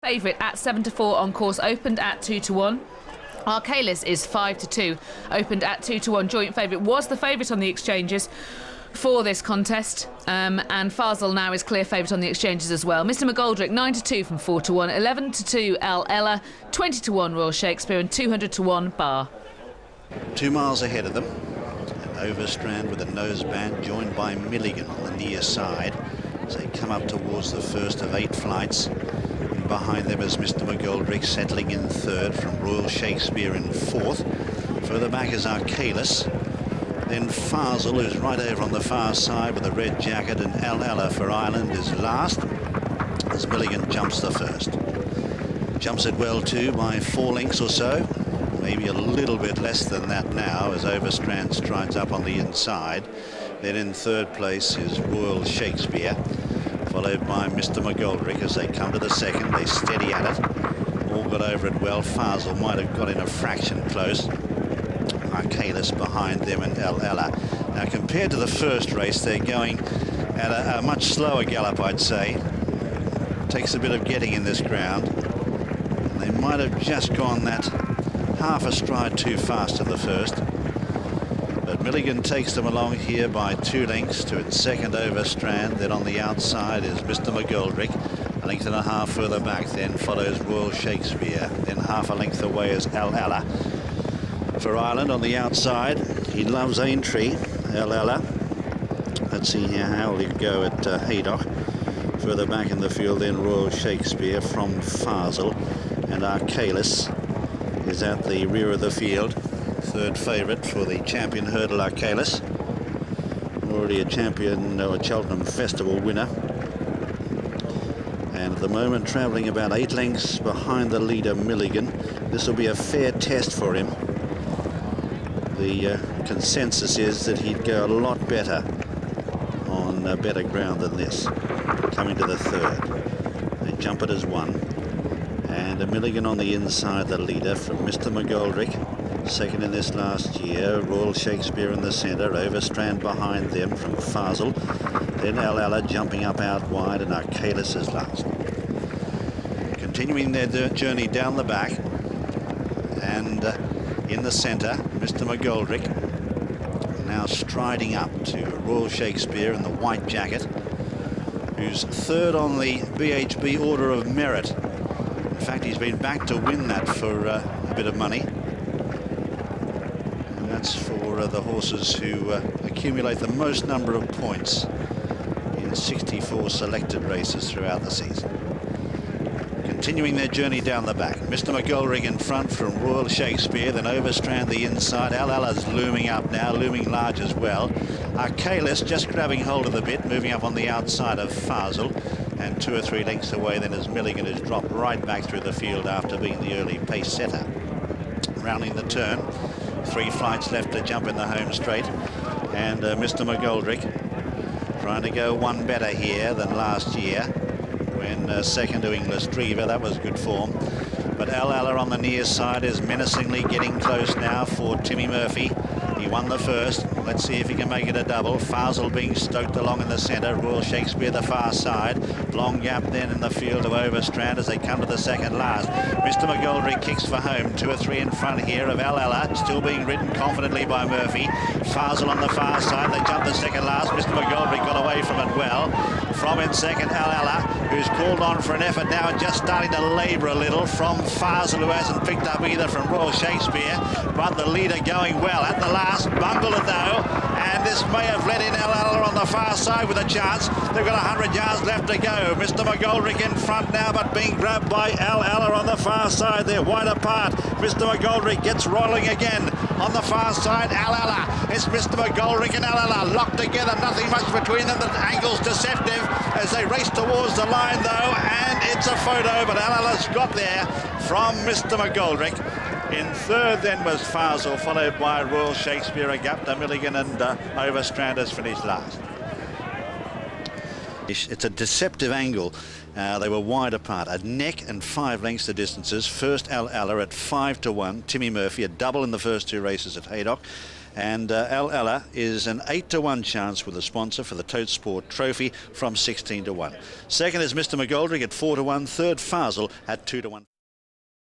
Favourite at 7-4 on course, opened at 2-1. Eile is 5-2, opened at 2-1. Joint favourite was the favourite on the exchanges for this contest, and Fazel now is clear favourite on the exchanges as well. Mr McGoldrick 9-2 from 4-1, 11-2 Eile, 20-1 Royal Shakespeare, and 200-1 Bar. 2 miles ahead of them, and Overstrand with a noseband, joined by Milligan on the near side as they come up towards the first of 8 flights. Behind them is Mr McGoldrick settling in third, from Royal Shakespeare in fourth. Further back is Eile, then Fazel, who's right over on the far side with a red jacket, and Eile for Ireland is last as Milligan jumps the first. Jumps it well too by 4 lengths or so, maybe a little bit less than that now as Overstrand strides up on the inside. Then in third place is Royal Shakespeare, followed by Mr McGoldrick. As they come to the second, they steady at it, all got over it well. Fazel might have got in a fraction close. Eile behind them, and Eile. Now compared to the first race, they're going at a much slower gallop, I'd say. Takes a bit of getting in this ground. And they might have just gone that half a stride too fast in the first. But Milligan takes them along here by 2 lengths to its second Overstrand. Then on the outside is Mr McGoldrick. A length and a half further back then follows Royal Shakespeare. Then half a length away is Eile. For Ireland on the outside, he loves Aintree, Eile. Let's see here how he'll go at Haydock. Further back in the field then Royal Shakespeare from Fazel, and Eile is at the rear of the field. Third favourite for the champion hurdle, Eile. Already a champion or Cheltenham Festival winner. And at the moment travelling about 8 lengths behind the leader, Milligan. This will be a fair test for him. The consensus is that he'd go a lot better on better ground than this. Coming to the third. They jump it as 1. And a Milligan on the inside, the leader from Mr McGoldrick. Second in this last year. Royal Shakespeare in the centre. Overstrand behind them from Fazel. Then Eile jumping up out wide, and Eile is last. Continuing their journey down the back. And in the centre, Mr McGoldrick now striding up to Royal Shakespeare in the white jacket, who's third on the BHB Order of Merit. In fact, he's been back to win that for a bit of money. And that's for the horses who accumulate the most number of points in 64 selected races throughout the season. Continuing their journey down the back, Mr McGoldrick in front from Royal Shakespeare, then Overstrand the inside. Eile's looming up now, looming large as well. Eile just grabbing hold of the bit, moving up on the outside of Fazel, and 2 or 3 lengths away then as Milligan has dropped right back through the field after being the early pace setter. Rounding the turn, 3 flights left to jump in the home straight, and Mr McGoldrick trying to go 1 better here than last year, when second to English Dreamer. That was good form. But Eile on the near side is menacingly getting close now for Timmy Murphy. He won the first. Let's see if he can make it a double. Fazel being stoked along in the centre. Royal Shakespeare the far side. Long gap then in the field of Overstrand as they come to the second last. Mr McGoldrick kicks for home. 2 or 3 in front here of Eile, still being ridden confidently by Murphy. Fazel on the far side. They jump the second last. Mr McGoldrick got away from it well. From in second, Eile, who's called on for an effort now and just starting to labour a little from Fazel, who hasn't picked up either from Royal Shakespeare. But the leader going well at the last. Bungled it though, and this may have let in Eile on the far side with a chance. They've got 100 yards left to go. Mr McGoldrick in front now, but being grabbed by Eile on the far side. They're wide apart. Mr McGoldrick gets rolling again on the far side. Eile, it's Mr McGoldrick and Eile locked together. Nothing much between them. The angle's deceptive as they race towards the line though, and it's a photo, but Eile's got there from Mr McGoldrick. In third then was Fazel, followed by Royal Shakespeare, a gap to Milligan, and Overstrand has finished last. It's a deceptive angle. They were wide apart, a neck and 5 lengths the distances. First Eile at 5-1, Timmy Murphy, a double in the first 2 races at Haydock, And Eile is an 8-to-1 chance with a sponsor for the Tote Sport Trophy from 16-to-1. Second is Mr. McGoldrick at 4-to-1. Third, Fazel at 2-to-1.